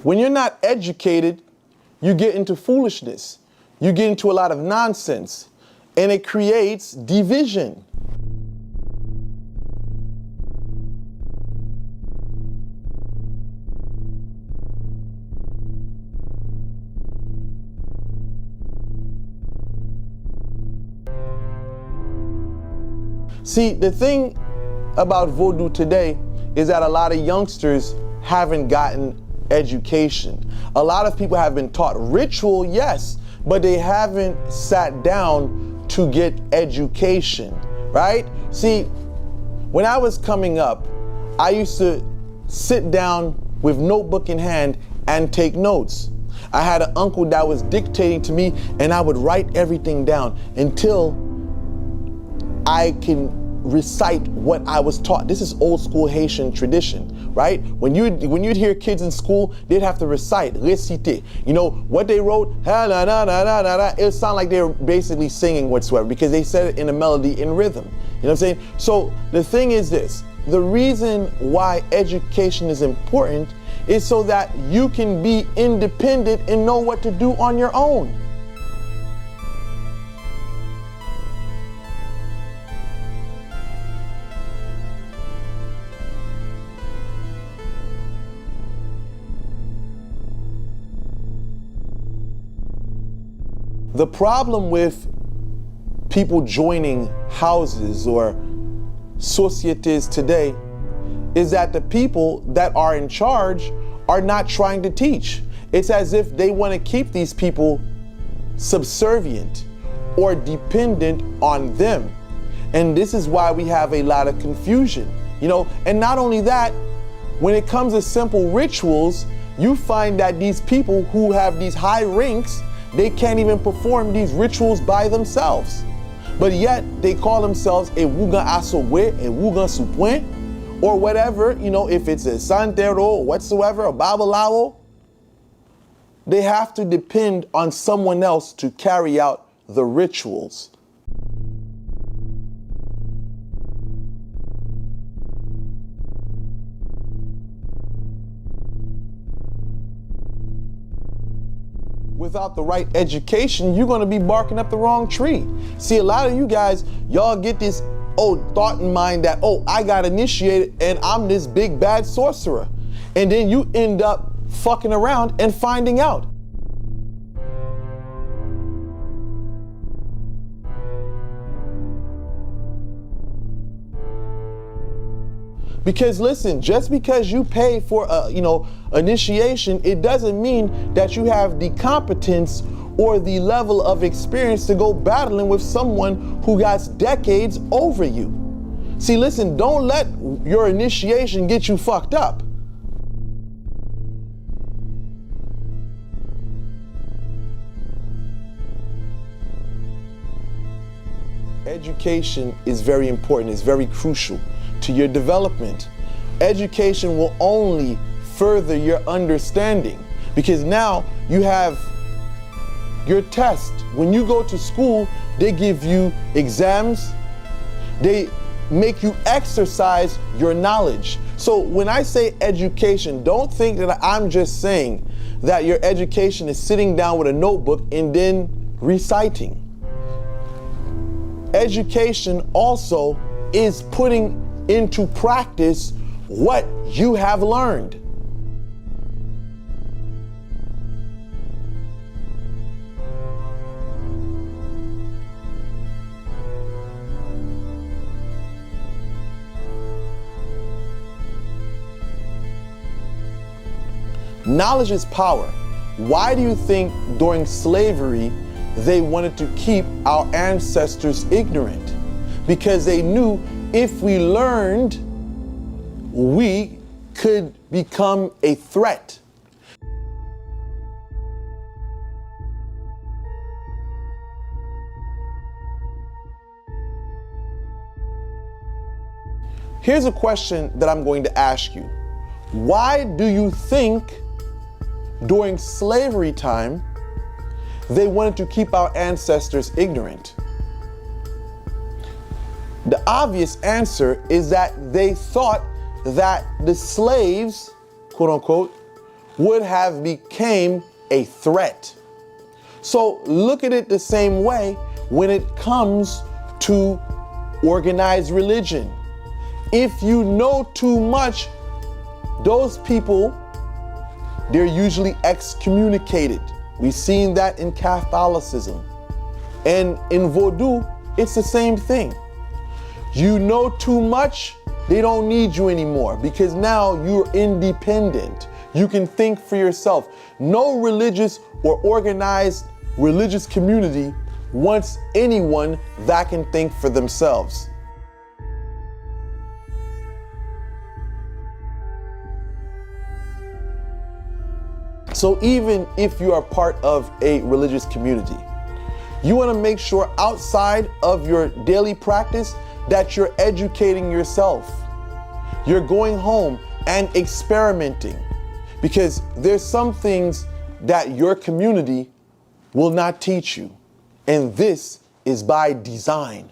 When you're not educated, you get into foolishness. You get into a lot of nonsense, and it creates division. See, the thing about Voodoo today is that a lot of youngsters haven't gotten education. A lot of people have been taught ritual, yes, but they haven't sat down to get education, right? See, when I was coming up, I used to sit down with notebook in hand and take notes. I had an uncle that was dictating to me, and I would write everything down until I can recite what I was taught. This is old school Haitian tradition, right? When you'd hear kids in school, they'd have to recite, réciter. You know, what they wrote, it sounded like they were basically singing whatsoever, because they said it in a melody, in rhythm. You know what I'm saying? So the thing is this, the reason why education is important is so that you can be independent and know what to do on your own. The problem with people joining houses or societies today is that the people that are in charge are not trying to teach. It's as if they want to keep these people subservient or dependent on them. And this is why we have a lot of confusion, you know. And not only that, when it comes to simple rituals, you find that these people who have these high ranks, they can't even perform these rituals by themselves. But yet they call themselves a wugan asogwe, a wugan supwen, or whatever, you know, if it's a santero or whatsoever, a babalao. They have to depend on someone else to carry out the rituals. Without the right education, you're gonna be barking up the wrong tree. See, a lot of you guys, y'all get this thought in mind that, I got initiated and I'm this big bad sorcerer. And then you end up fucking around and finding out. Because listen, just because you pay for initiation, it doesn't mean that you have the competence or the level of experience to go battling with someone who got decades over you. See, listen, don't let your initiation get you fucked up. Education is very important, it's very crucial to your development. Education will only further your understanding, because now you have your test. When you go to school, they give you exams, they make you exercise your knowledge. So when I say education, don't think that I'm just saying that your education is sitting down with a notebook and then reciting. Education also is putting into practice what you have learned. Knowledge is power. Why do you think during slavery they wanted to keep our ancestors ignorant? Because they knew if we learned, we could become a threat. Here's a question that I'm going to ask you. Why do you think during slavery time they wanted to keep our ancestors ignorant? The obvious answer is that they thought that the slaves, quote unquote, would have became a threat. So look at it the same way when it comes to organized religion. If you know too much, those people, they're usually excommunicated. We've seen that in Catholicism. And in Vodou, it's the same thing. You know too much, they don't need you anymore because now you're independent. You can think for yourself. No religious or organized religious community wants anyone that can think for themselves. So even if you are part of a religious community, you want to make sure outside of your daily practice that you're educating yourself. You're going home and experimenting, because there's some things that your community will not teach you. And this is by design.